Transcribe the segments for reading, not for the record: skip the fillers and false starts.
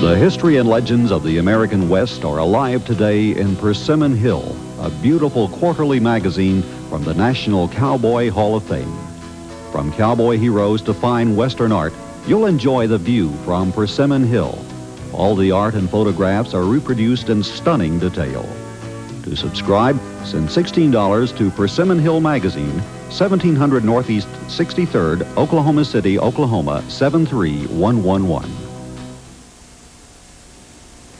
The history and legends of the American West are alive today in Fisherman Hill, a beautiful quarterly magazine from the National Cowboy Hall of Fame. From cowboy heroes to fine Western art, you'll enjoy the view from Fisherman Hill. All the art and photographs are reproduced in stunning detail. To subscribe, send $16 to Fisherman Hill Magazine, 1700 Northeast 63rd, Oklahoma City, Oklahoma, 73111.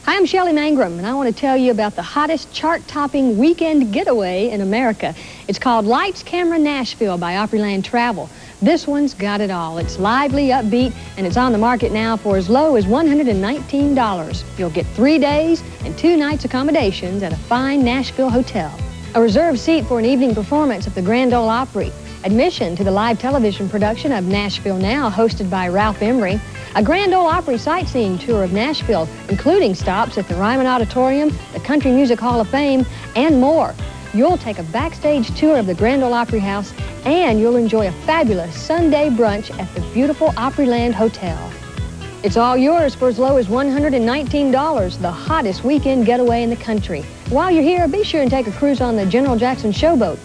Hi, I'm Shelley Mangrum, and I want to tell you about the hottest chart-topping weekend getaway in America. It's called Lights, Camera, Nashville by Opryland Travel. This one's got it all. It's lively, upbeat, and it's on the market now for as low as $119. You'll get 3 days and 2 nights accommodations at a fine Nashville hotel. A reserved seat for an evening performance at the Grand Ole Opry. Admission to the live television production of Nashville Now, hosted by Ralph Emery. A Grand Ole Opry sightseeing tour of Nashville, including stops at the Ryman Auditorium, the Country Music Hall of Fame, and more. You'll take a backstage tour of the Grand Ole Opry House, and you'll enjoy a fabulous Sunday brunch at the beautiful Opryland Hotel. It's all yours for as low as $119, the hottest weekend getaway in the country. While you're here, be sure and take a cruise on the General Jackson Showboat.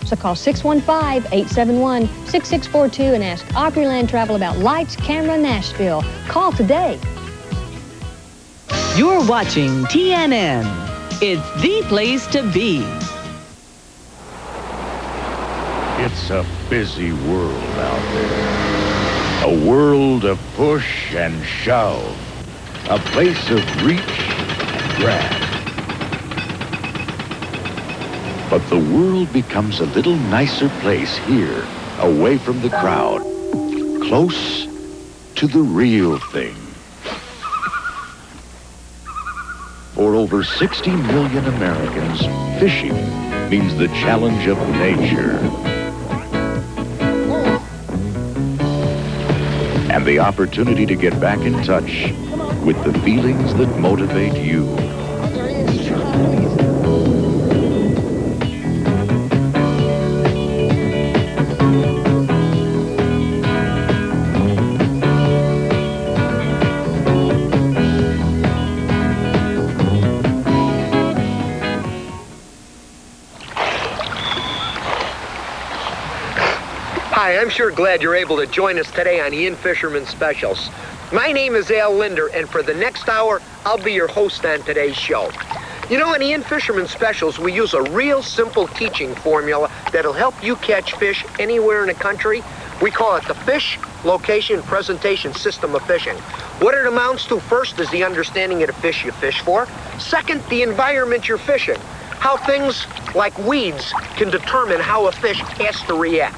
So call 615-871-6642 and ask Opryland Travel about Lights, Camera, Nashville. Call today. You're watching TNN. It's the place to be. It's a busy world out there. A world of push and shove. A place of reach and grab. But the world becomes a little nicer place here, away from the crowd, close to the real thing. For over 60 million Americans, fishing means the challenge of nature. And the opportunity to get back in touch with the feelings that motivate you. Hi, I'm sure glad you're able to join us today on Ian Fisherman Specials. My name is Al Linder, and for the next hour, I'll be your host on today's show. You know, on Ian Fisherman Specials, we use a real simple teaching formula that'll help you catch fish anywhere in the country. We call it the Fish Location Presentation System of Fishing. What it amounts to first is the understanding of the fish you fish for. Second, the environment you're fishing. How things like weeds can determine how a fish has to react.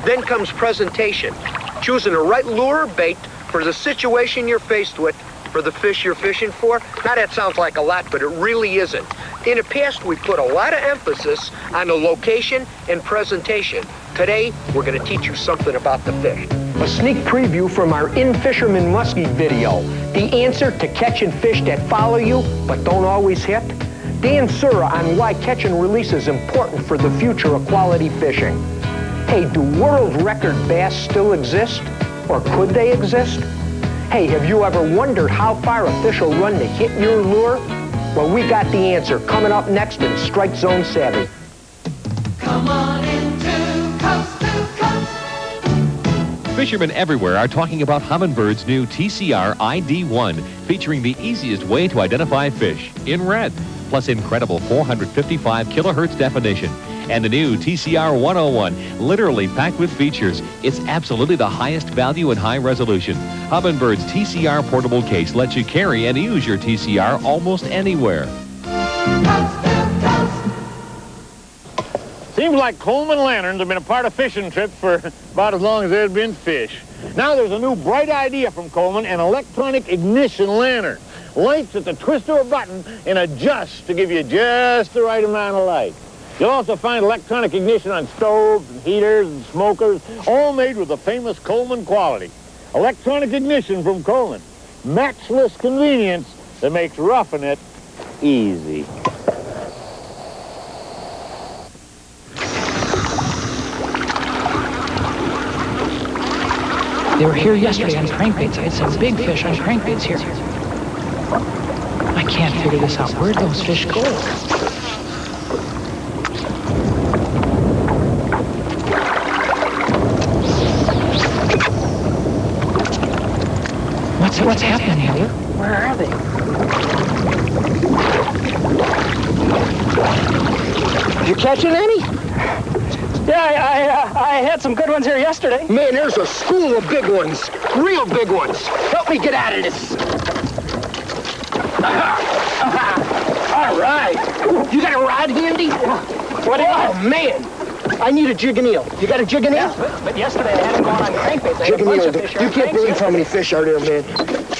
Then comes presentation, choosing the right lure or bait for the situation you're faced with, for the fish you're fishing for. Now that sounds like a lot, but it really isn't. In the past, we put a lot of emphasis on the location and presentation. Today, we're going to teach you something about the fish. A sneak preview from our In Fisherman Muskie video. The answer to catching fish that follow you, but don't always hit. Dan Sura on why catch and release is important for the future of quality fishing. Hey, do world record bass still exist? Or could they exist? Hey, have you ever wondered how far a fish will run to hit your lure? Well, we got the answer coming up next in Strike Zone Savvy. Come on into Coast to Coast. Fishermen everywhere are talking about Humminbird's new TCR ID1, featuring the easiest way to identify fish, in red, plus incredible 455 kilohertz definition. And the new TCR 101, literally packed with features. It's absolutely the highest value and high resolution. Humminbird's TCR portable case lets you carry and use your TCR almost anywhere. Coast to Coast. Seems like Coleman lanterns have been a part of fishing trips for about as long as there's been fish. Now there's a new bright idea from Coleman, an electronic ignition lantern. Lights at the twist of a button and adjusts to give you just the right amount of light. You'll also find electronic ignition on stoves and heaters and smokers, all made with the famous Coleman quality. Electronic ignition from Coleman. Matchless convenience that makes roughing it easy. They were here yesterday on crankbaits. I had some big fish on crankbaits here. I can't figure this out. Where'd those fish go? What's happening here? Where are they? Did you catch it, any? Yeah, I had some good ones here yesterday. Man, there's a school of big ones. Real big ones. Help me get out of this. All right. You got a rod handy? What do you Oh, man. I need a jig and eel. You got a jig and eel? Yeah, but yesterday I had them going on crankbaits. Jig and eel. You can't believe how many fish are there, man.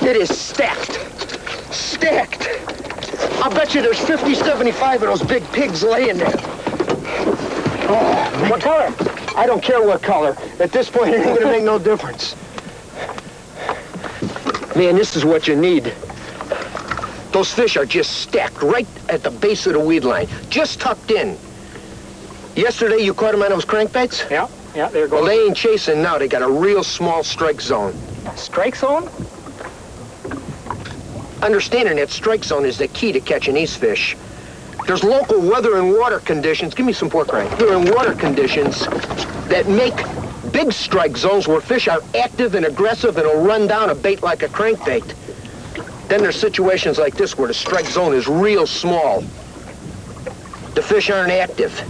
It is stacked. Stacked. I'll bet you there's 50, 75 of those big pigs laying there. Oh, What color? I don't care what color. At this point, it ain't gonna make no difference. Man, this is what you need. Those fish are just stacked right at the base of the weed line, just tucked in. Yesterday, you caught them on those crankbaits? Yeah, they're Well, going. they ain't chasing now. They got a real small strike zone. Strike zone? Understanding that strike zone is the key to catching these fish. There's local weather and water conditions. Give me some pork rind. Weather and water conditions that make big strike zones where fish are active and aggressive and will run down a bait like a crankbait. Then there's situations like this where the strike zone is real small. The fish aren't active.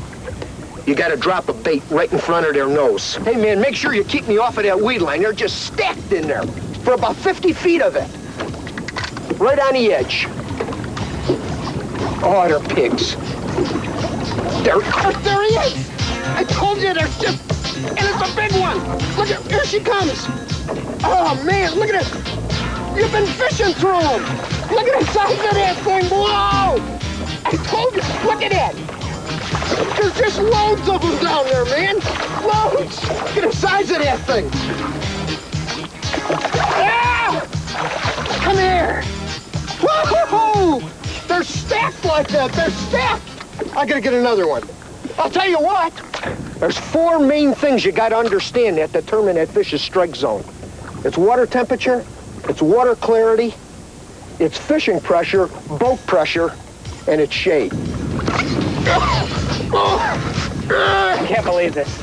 You got to drop a bait right in front of their nose. Hey, man, make sure you keep me off of that weed line. They're just stacked in there for about 50 feet of it. Right on the edge. Oh, they're pigs. There he is! I told you they're just... And it's a big one! Look at... Here she comes! Oh, man, look at it! You've been fishing through them! Look at the size of that thing! Whoa! I told you! Look at that! There's just loads of them down there, man! Loads! Look at the size of that thing! Ah! Come here! Woo-hoo-hoo! They're stacked like that. They're stacked. I gotta get another one. I'll tell you what. There's 4 main things you gotta understand that determine that fish's strike zone. It's water temperature, it's water clarity, it's fishing pressure, boat pressure, and it's shade. I can't believe this.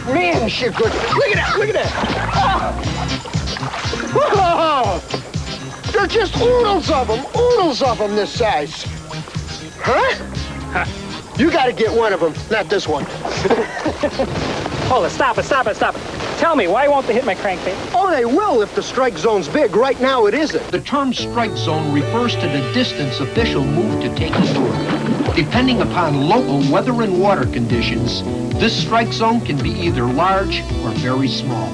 Man, this shit good. Look at that, look at that. Oh, they're just oodles of them this size. Huh? You gotta get one of them, not this one. Hold it, stop it. Tell me, why won't they hit my crankbait? Oh, they will if the strike zone's big. Right now, it isn't. The term strike zone refers to the distance a fish will move to take a lure. Depending upon local weather and water conditions, this strike zone can be either large or very small.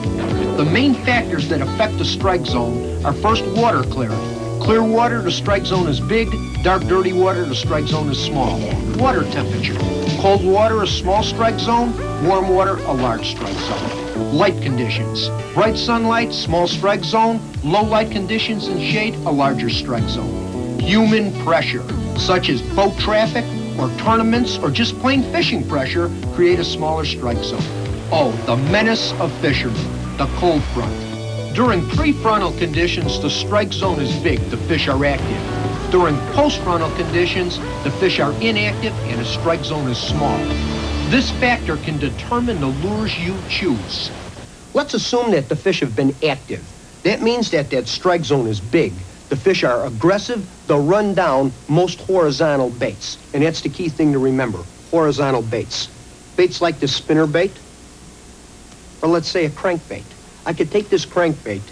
The main factors that affect the strike zone are first water clarity. Clear water, the strike zone is big. Dark, dirty water, the strike zone is small. Water temperature. Cold water, a small strike zone. Warm water, a large strike zone. Light conditions. Bright sunlight, small strike zone. Low light conditions and shade, a larger strike zone. Human pressure, such as boat traffic or tournaments or just plain fishing pressure, create a smaller strike zone. Oh, the menace of fishermen, the cold front. During prefrontal conditions, the strike zone is big, the fish are active. During postfrontal conditions, the fish are inactive and the strike zone is small. This factor can determine the lures you choose. Let's assume that the fish have been active. That means that strike zone is big. The fish are aggressive, they'll run down most horizontal baits. And that's the key thing to remember, horizontal baits. Baits like this spinner bait, or let's say a crankbait. I could take this crankbait,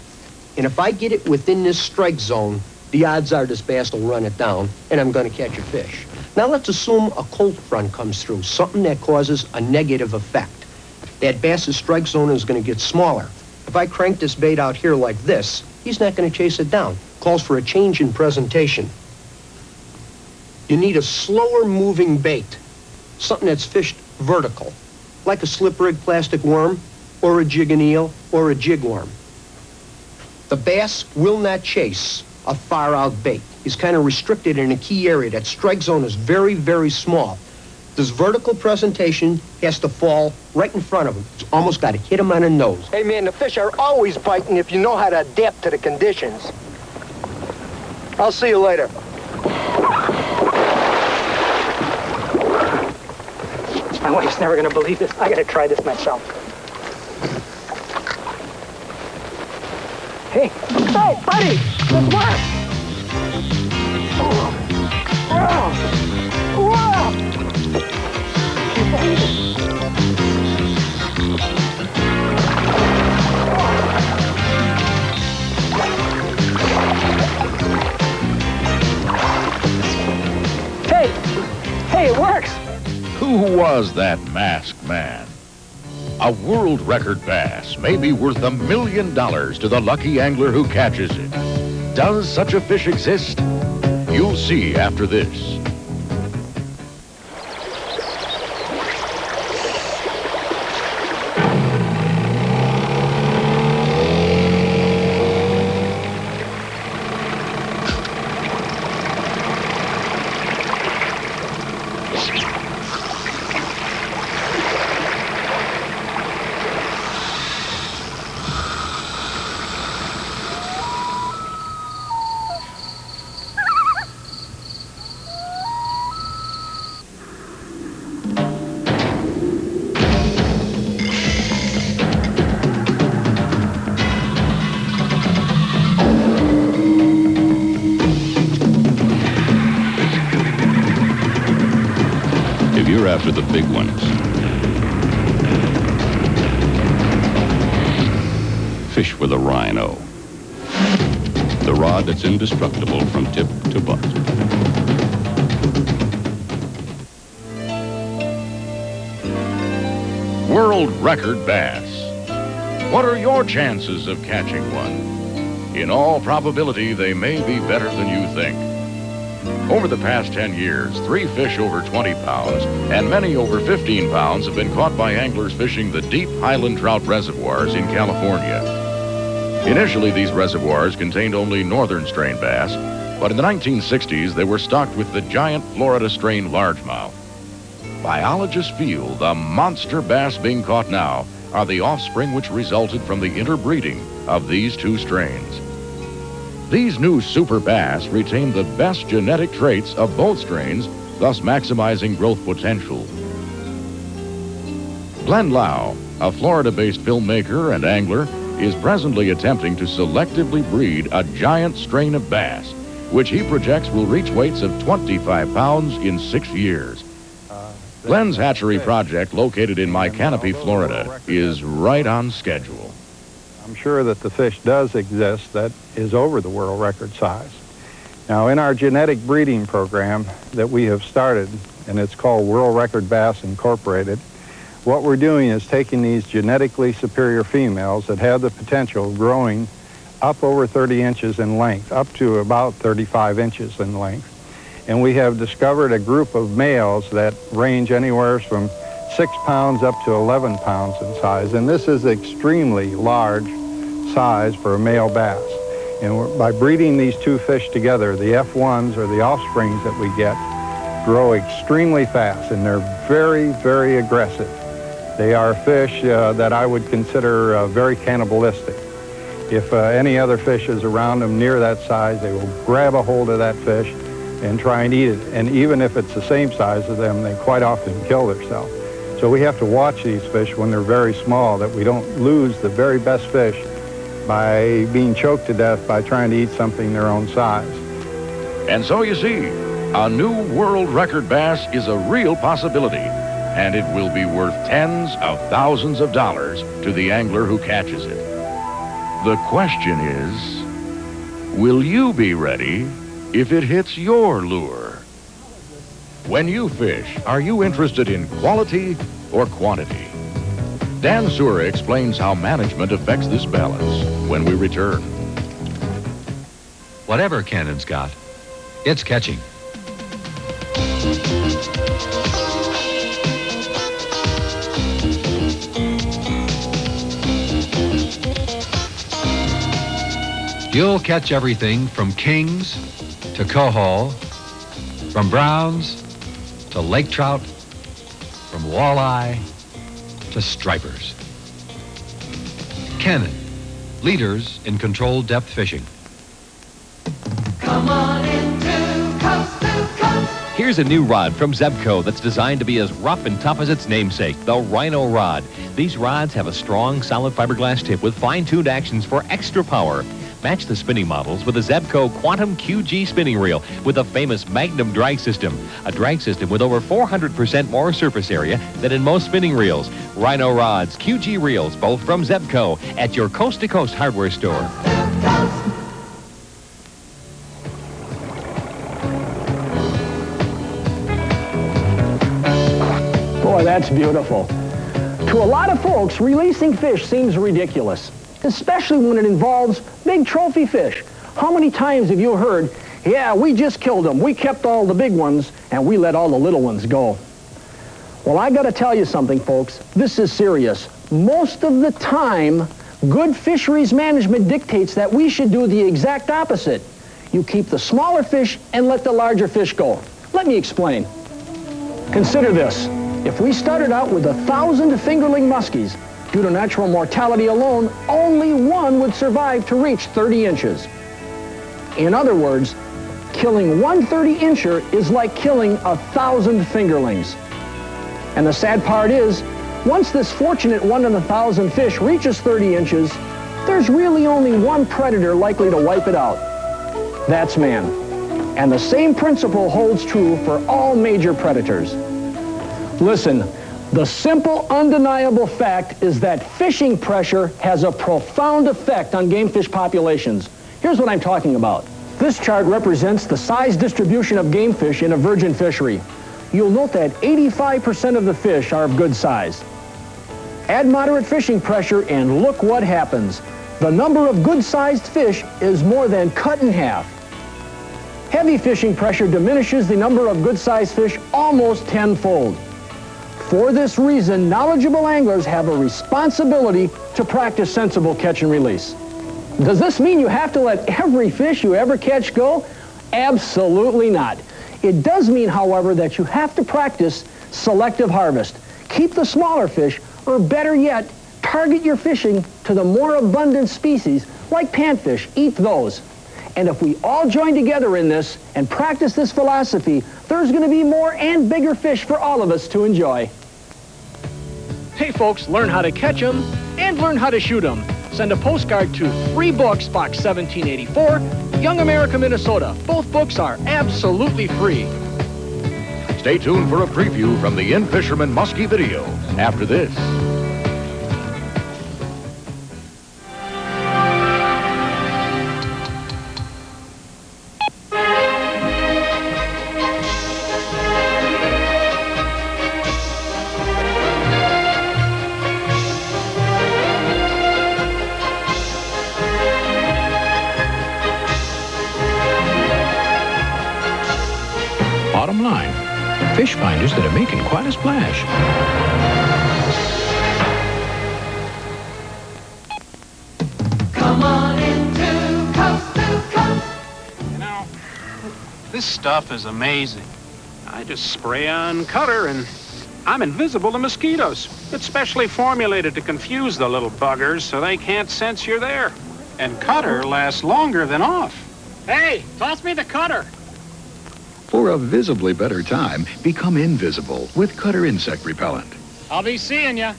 and if I get it within this strike zone, the odds are this bass will run it down, and I'm going to catch a fish. Now let's assume a cold front comes through, something that causes a negative effect. That bass's strike zone is going to get smaller. If I crank this bait out here like this, he's not going to chase it down. Calls for a change in presentation. You need a slower moving bait, something that's fished vertical, like a slip rig plastic worm, or a jig and eel, or a jig worm. The bass will not chase a far out bait. He's kind of restricted in a key area. That strike zone is very, very small. The This vertical presentation has to fall right in front of him. It's almost got to hit him on the nose. Hey, man, the fish are always biting if you know how to adapt to the conditions. I'll see you later. My wife's never going to believe this. I got to try this myself. Hey, buddy, this works. Hey, it works. Who was that masked man? A world record bass may be worth $1 million to the lucky angler who catches it. Does such a fish exist? You'll see after this. If you're after the big ones, fish with a rhino. The rod that's indestructible from tip to butt. World record bass. What are your chances of catching one? In all probability, they may be better than you think. Over the past 10 years, 3 fish over 20 pounds and many over 15 pounds have been caught by anglers fishing the deep highland trout reservoirs in California. Initially, these reservoirs contained only northern strain bass, but in the 1960s, they were stocked with the giant Florida strain largemouth. Biologists feel the monster bass being caught now are the offspring which resulted from the interbreeding of these two strains. These new super bass retain the best genetic traits of both strains, thus maximizing growth potential. Glenn Lau, a Florida-based filmmaker and angler, is presently attempting to selectively breed a giant strain of bass, which he projects will reach weights of 25 pounds in 6 years. Glenn's hatchery project, located in My Canopy, Florida, is right on schedule. I'm sure that the fish does exist that is over the world record size. Now, in our genetic breeding program that we have started, and it's called World Record Bass Incorporated, what we're doing is taking these genetically superior females that have the potential of growing up over 30 inches in length, up to about 35 inches in length. And we have discovered a group of males that range anywhere from 6 pounds up to 11 pounds in size. And this is extremely large size for a male bass. And by breeding these two fish together, the F1s, or the offsprings that we get, grow extremely fast, and they're very, very aggressive. They are fish that I would consider very cannibalistic. If any other fish is around them near that size, they will grab a hold of that fish and try and eat it. And even if it's the same size as them, they quite often kill themselves. So we have to watch these fish when they're very small, that we don't lose the very best fish by being choked to death by trying to eat something their own size. And so you see, a new world record bass is a real possibility, and it will be worth tens of thousands of dollars to the angler who catches it. The question is, will you be ready if it hits your lure? When you fish, are you interested in quality or quantity? Dan Sura explains how management affects this balance when we return. Whatever Cannon's got, it's catching. You'll catch everything from kings to coho, from browns to lake trout from walleye to stripers. Cannon, leaders in controlled depth fishing. Come on into Coast to Coast. Here's a new rod from Zebco that's designed to be as rough and tough as its namesake, the Rhino Rod. These rods have a strong, solid fiberglass tip with fine-tuned actions for extra power. Match the spinning models with a Zebco Quantum QG spinning reel with the famous Magnum drag system. A drag system with over 400% more surface area than in most spinning reels. Rhino rods, QG reels, both from Zebco at your coast-to-coast hardware store. Boy, that's beautiful. To a lot of folks, releasing fish seems ridiculous, especially when it involves big trophy fish. How many times have you heard, yeah, we just killed them, we kept all the big ones, and we let all the little ones go? Well, I gotta tell you something, folks. This is serious. Most of the time, good fisheries management dictates that we should do the exact opposite. You keep the smaller fish and let the larger fish go. Let me explain. Consider this. If we started out with 1,000 fingerling muskies, due to natural mortality alone, only one would survive to reach 30 inches. In other words, killing one 30-incher is like killing 1,000 fingerlings. And the sad part is, once this fortunate 1 in 1,000 fish reaches 30 inches, there's really only one predator likely to wipe it out. That's man. And the same principle holds true for all major predators. Listen, the simple, undeniable fact is that fishing pressure has a profound effect on game fish populations. Here's what I'm talking about. This chart represents the size distribution of game fish in a virgin fishery. You'll note that 85% of the fish are of good size. Add moderate fishing pressure and look what happens. The number of good-sized fish is more than cut in half. Heavy fishing pressure diminishes the number of good-sized fish almost tenfold. For this reason, knowledgeable anglers have a responsibility to practice sensible catch and release. Does this mean you have to let every fish you ever catch go? Absolutely not. It does mean, however, that you have to practice selective harvest. Keep the smaller fish, or better yet, target your fishing to the more abundant species, like panfish. Eat those. And if we all join together in this and practice this philosophy, there's going to be more and bigger fish for all of us to enjoy. Hey folks, learn how to catch them and learn how to shoot them. Send a postcard to 3 Books, Box 1784, Young America, Minnesota. Both books are absolutely free. Stay tuned for a preview from the In Fisherman Muskie video after this. Bottom line, fish finders that are making quite a splash. Come on into Coast to Coast. You know, this stuff is amazing. I just spray on Cutter and I'm invisible to mosquitoes. It's specially formulated to confuse the little buggers so they can't sense you're there. And Cutter lasts longer than off. Hey, toss me the cutter. For a visibly better time, become invisible with Cutter Insect Repellent. I'll be seeing ya.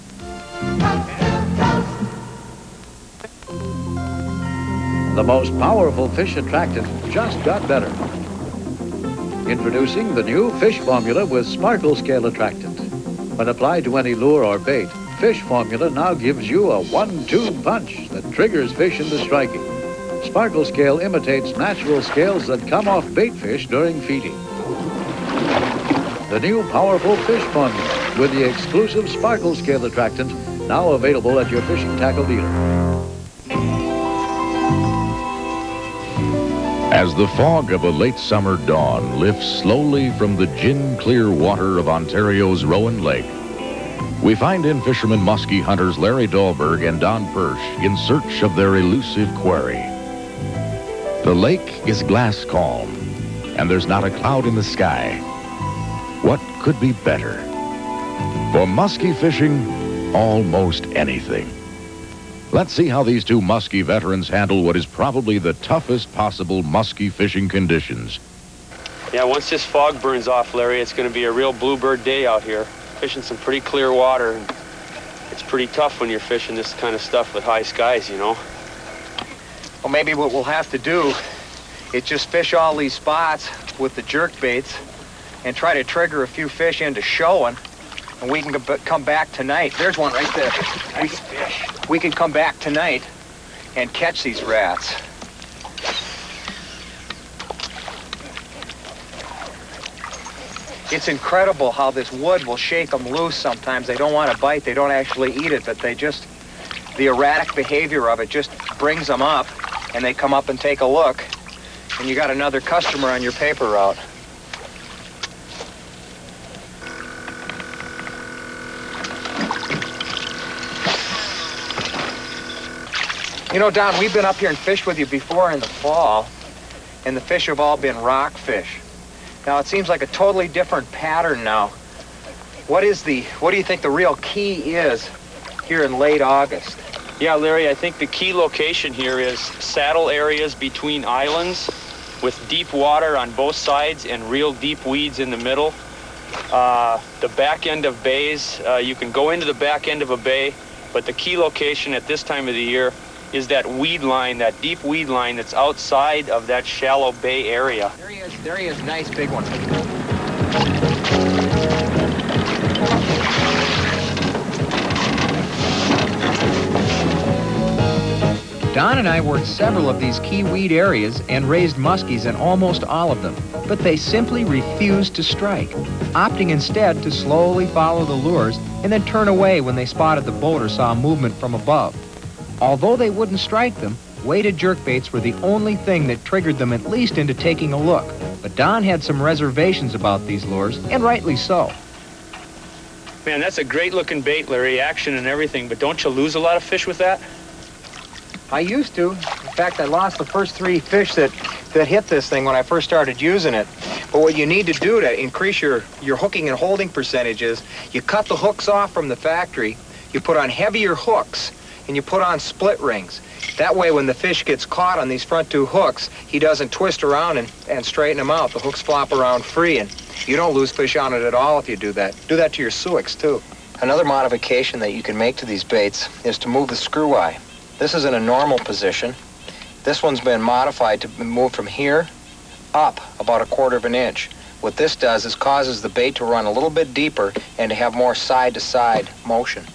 The most powerful fish attractant just got better. Introducing the new Fish Formula with Sparkle Scale Attractant. When applied to any lure or bait, Fish Formula now gives you a 1-2 punch that triggers fish into striking. Sparkle Scale imitates natural scales that come off bait fish during feeding. The new powerful Fish Formula with the exclusive Sparkle Scale Attractant, now available at your fishing tackle dealer. As the fog of a late summer dawn lifts slowly from the gin-clear water of Ontario's Rowan Lake, we find in fisherman muskie hunters Larry Dahlberg and Don Persch in search of their elusive quarry. The lake is glass calm, and there's not a cloud in the sky. What could be better? For muskie fishing, almost anything. Let's see how these two muskie veterans handle what is probably the toughest possible muskie fishing conditions. Yeah, once this fog burns off, Larry, it's going to be a real bluebird day out here. Fishing some pretty clear water. It's pretty tough when you're fishing this kind of stuff with high skies, you know. Well, maybe what we'll have to do is just fish all these spots with the jerk baits and try to trigger a few fish into showing, and we can come back tonight. There's one right there. Nice fish. We can come back tonight and catch these rats. It's incredible how this wood will shake them loose sometimes. They don't want to bite, they don't actually eat it, but the erratic behavior of it just brings them up, and they come up and take a look, and you got another customer on your paper route. You know, Don, we've been up here and fished with you before in the fall, and the fish have all been rockfish. Now, it seems like a totally different pattern now. What do you think the real key is here in late August? Yeah, Larry, I think the key location here is saddle areas between islands with deep water on both sides and real deep weeds in the middle. The back end of bays, you can go into the back end of a bay, but the key location at this time of the year is that weed line, that deep weed line that's outside of that shallow bay area. There he is, nice big one. Don and I worked several of these key weed areas and raised muskies in almost all of them, but they simply refused to strike, opting instead to slowly follow the lures and then turn away when they spotted the boat or saw movement from above. Although they wouldn't strike them, weighted jerkbaits were the only thing that triggered them at least into taking a look. But Don had some reservations about these lures, and rightly so. Man, that's a great looking bait, Larry, action and everything, but don't you lose a lot of fish with that? I used to. In fact, I lost the first 3 fish that hit this thing when I first started using it. But what you need to do to increase your hooking and holding percentages, you cut the hooks off from the factory, you put on heavier hooks, and you put on split rings. That way, when the fish gets caught on these front 2 hooks, he doesn't twist around and straighten them out. The hooks flop around free, and you don't lose fish on it at all if you do that. Do that to your suics, too. Another modification that you can make to these baits is to move the screw eye. This is in a normal position. This one's been modified to move from here up about 1/4 inch. What this does is causes the bait to run a little bit deeper and to have more side-to-side motion.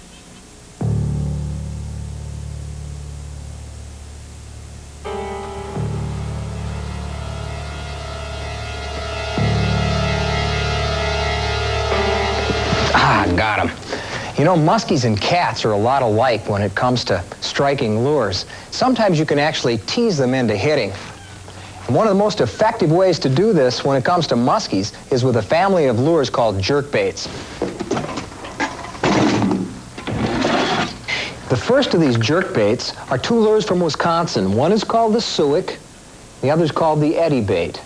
Got him. You know, muskies and cats are a lot alike when it comes to striking lures. Sometimes you can actually tease them into hitting. And one of the most effective ways to do this when it comes to muskies is with a family of lures called jerkbaits. The first of these jerkbaits are 2 lures from Wisconsin. One is called the suic, the other is called the eddy bait.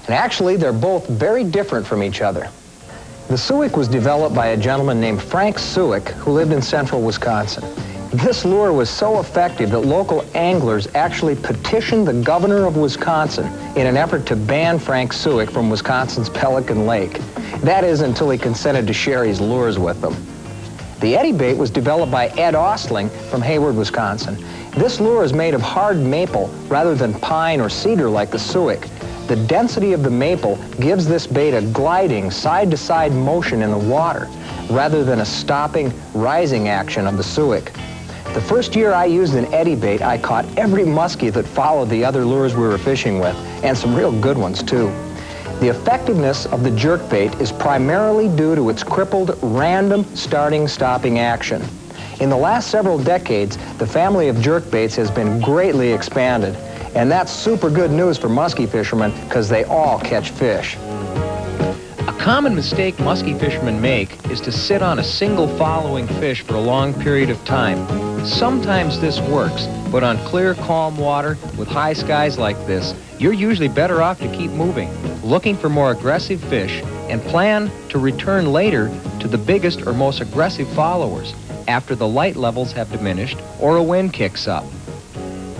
And actually, they're both very different from each other. The suic was developed by a gentleman named Frank Suic, who lived in central Wisconsin. This lure was so effective that local anglers actually petitioned the governor of Wisconsin in an effort to ban Frank Suic from Wisconsin's Pelican Lake. That is, until he consented to share his lures with them. The eddy bait was developed by Ed Ostling from Hayward, Wisconsin. This lure is made of hard maple rather than pine or cedar like the suic. The density of the maple gives this bait a gliding, side-to-side motion in the water, rather than a stopping, rising action of the suic. The first year I used an eddy bait, I caught every muskie that followed the other lures we were fishing with, and some real good ones, too. The effectiveness of the jerkbait is primarily due to its crippled, random starting-stopping action. In the last several decades, the family of jerkbaits has been greatly expanded. And that's super good news for muskie fishermen because they all catch fish. A common mistake muskie fishermen make is to sit on a single following fish for a long period of time. Sometimes this works, but on clear, calm water with high skies like this, you're usually better off to keep moving, looking for more aggressive fish, and plan to return later to the biggest or most aggressive followers after the light levels have diminished or a wind kicks up.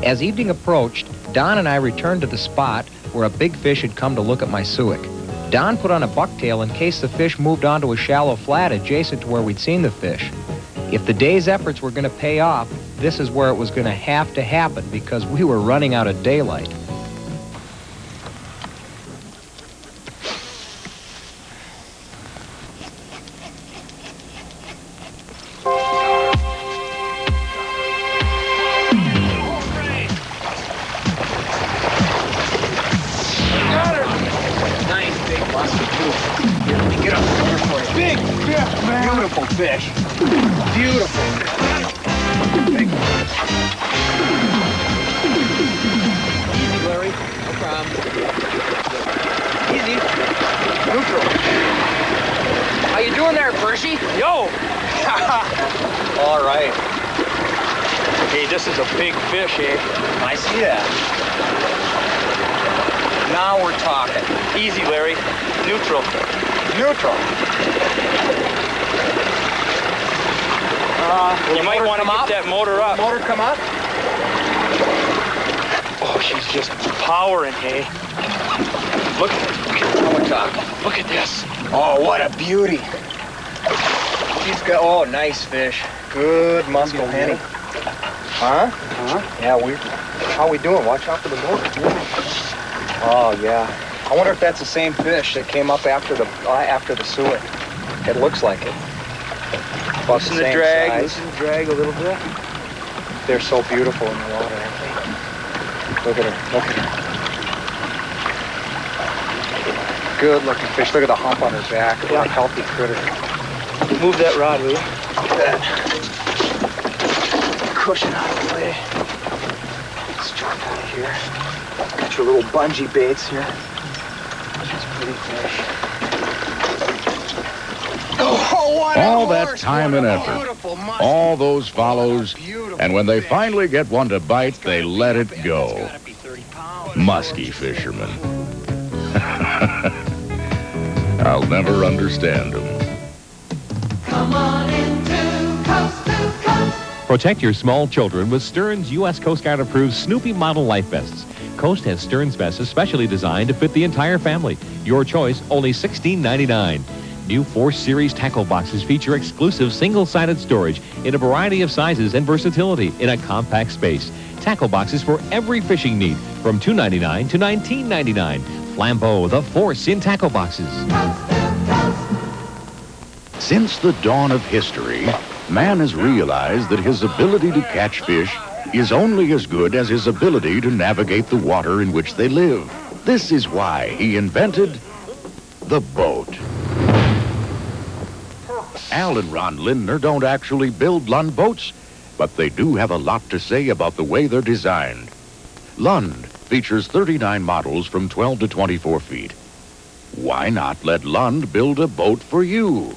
As evening approached, Don and I returned to the spot where a big fish had come to look at my suic. Don put on a bucktail in case the fish moved onto a shallow flat adjacent to where we'd seen the fish. If the day's efforts were going to pay off, this is where it was going to have to happen because we were running out of daylight. Beautiful fish. Beautiful. Big. Easy, Larry. No problem. Easy. Neutral. How you doing there, Percy? Yo! All right. Hey, this is a big fish, eh? I see that. Now we're talking. Easy, Larry. Neutral. Neutral. You might want to get that motor up. Motor come up? Oh, she's just powering, hey? Look at this. Oh, what a beauty. She's got, oh, nice fish. Good muscle penny. Huh? Yeah, how we doing? Watch out for the motor. Oh, yeah. I wonder if that's the same fish that came up after the suet. It looks like it. Listen to drag. Listen to drag a little bit. They're so beautiful in the water, aren't they? Look at her. Look at her. Good looking fish. Look at the hump on her back. What a healthy critter. Move that rod, will you? Look at that. Cushion out of the way. Let's jump out of here. Got your little bungee baits here. She's a pretty fish. All that time and effort, all those follows, and when they finally get one to bite, they let it go. Musky fishermen. I'll never understand them. Come on into Coast to Coast. Protect your small children with Stern's U.S. Coast Guard approved Snoopy model life vests. Coast has Stern's vests especially designed to fit the entire family. Your choice, only $16.99. New 4 Series tackle boxes feature exclusive single-sided storage in a variety of sizes and versatility in a compact space. Tackle boxes for every fishing need from $2.99 to $19.99. Flambeau, the force in tackle boxes. Since the dawn of history, man has realized that his ability to catch fish is only as good as his ability to navigate the water in which they live. This is why he invented the boat. Al and Ron Lindner don't actually build Lund boats, but they do have a lot to say about the way they're designed. Lund features 39 models from 12 to 24 feet. Why not let Lund build a boat for you?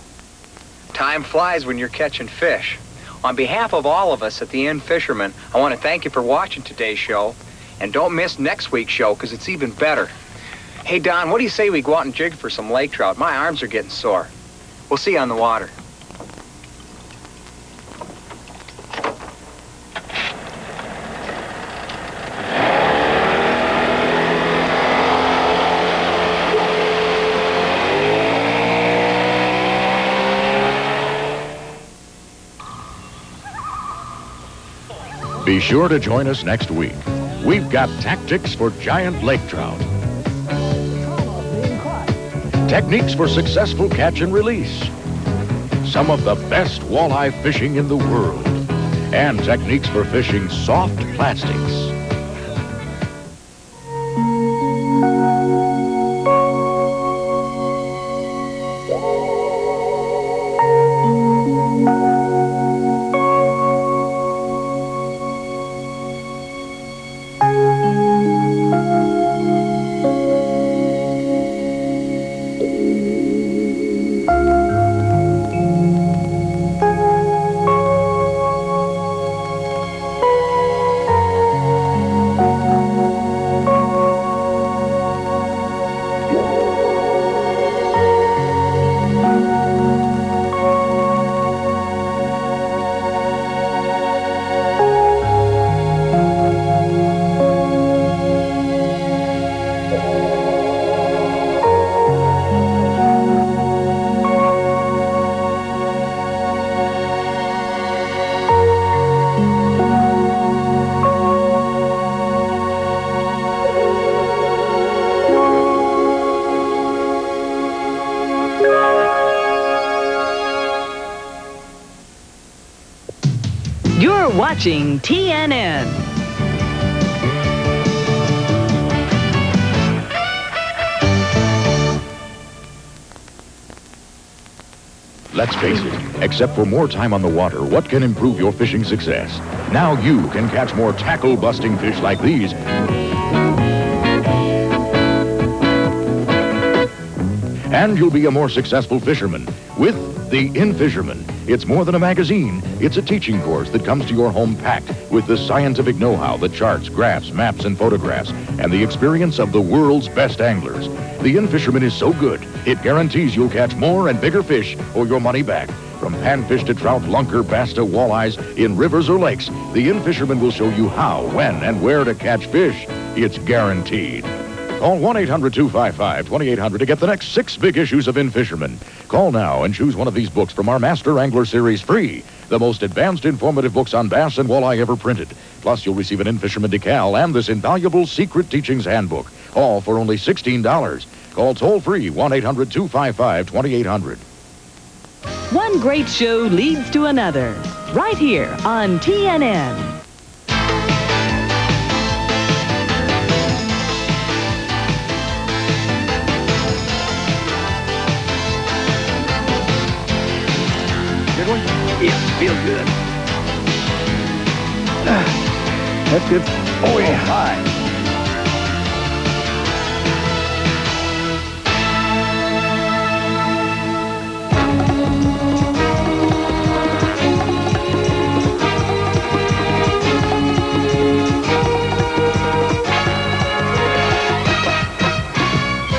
Time flies when you're catching fish. On behalf of all of us at the Inn Fisherman, I want to thank you for watching today's show. And don't miss next week's show, because it's even better. Hey, Don, what do you say we go out and jig for some lake trout? My arms are getting sore. We'll see you on the water. Be sure to join us next week. We've got tactics for giant lake trout, techniques for successful catch and release, some of the best walleye fishing in the world, and techniques for fishing soft plastics. watching TNN. Let's face it, except for more time on the water, what can improve your fishing success? Now you can catch more tackle-busting fish like these. And you'll be a more successful fisherman with the Fisherman. It's more than a magazine. It's a teaching course that comes to your home packed with the scientific know-how, the charts, graphs, maps, and photographs, and the experience of the world's best anglers. The Fisherman is so good, it guarantees you'll catch more and bigger fish or your money back. From panfish to trout, lunker, bass to walleyes in rivers or lakes, the Fisherman will show you how, when, and where to catch fish. It's guaranteed. Call 1-800-255-2800 to get the next 6 big issues of Fisherman. Call now and choose one of these books from our Master Angler series free. The most advanced informative books on bass and walleye ever printed. Plus, you'll receive an Fisherman decal and this invaluable Secret Teachings Handbook. All for only $16. Call toll-free 1-800-255-2800. One great show leads to another. Right here on TNN. Yes, feels good. That's good. Oh, yeah. Fine.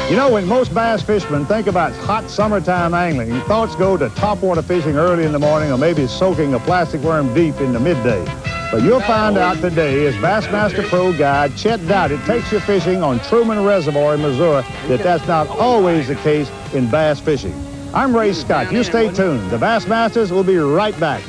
You know, when most bass fishermen think about hot summertime angling, thoughts go to topwater fishing early in the morning or maybe soaking a plastic worm deep in the midday. But you'll find out today, as Bassmaster Pro Guide Chet Dowdy takes you fishing on Truman Reservoir in Missouri, that that's not always the case in bass fishing. I'm Ray Scott. You stay tuned. The Bassmasters will be right back.